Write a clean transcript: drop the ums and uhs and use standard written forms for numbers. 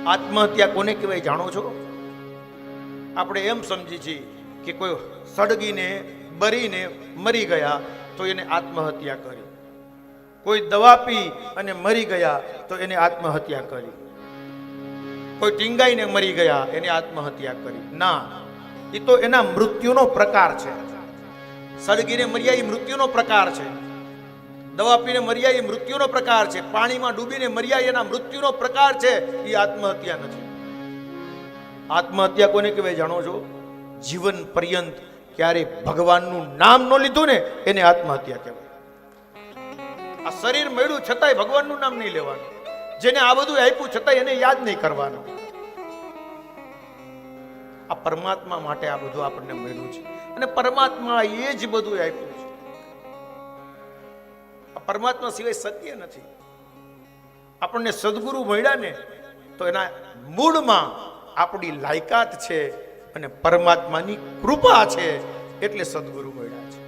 આત્મહત્યા કોને કહેવાય જાણો છો? આપણે એમ સમજી છીએ કે કોઈ સળગીને બરીને મરી ગયા તો એને આત્મહત્યા કરી, કોઈ દવા પી અને મરી ગયા તો એને આત્મહત્યા કરી, કોઈ ટીંગાઈને મરી ગયા એને આત્મહત્યા કરી. ના, એ તો એના મૃત્યુનો પ્રકાર છે. સળગીને મર્યા એ મૃત્યુનો પ્રકાર છે, દવા પીને મર્યા એ મૃત્યુનો પ્રકાર છે, પાણીમાં ડૂબીને મર્યા એના મૃત્યુનો પ્રકાર છે. એ આત્મહત્યા નથી. આત્મહત્યા કોને કહેવાય જાણો છો? જીવન પર્યંત ક્યારે ભગવાનનું નામ ન લીધું ને એને આત્મહત્યા કહેવાય. આ શરીર મળ્યું છતાંય ભગવાનનું નામ નહીં લેવાનું, જેને આ બધું આપ્યું છતાંય એને યાદ નહીં કરવાનું. આ પરમાત્મા માટે આ બધું આપણને મળ્યું છે અને પરમાત્મા એ જ બધું આપ્યું છે. આ પરમાત્મા સિવાય સત્ય નથી. આપણને સદગુરુ મળ્યા ને તો એના મૂળમાં આપણી લાયકાત છે અને પરમાત્માની કૃપા છે એટલે સદગુરુ મળ્યા છે.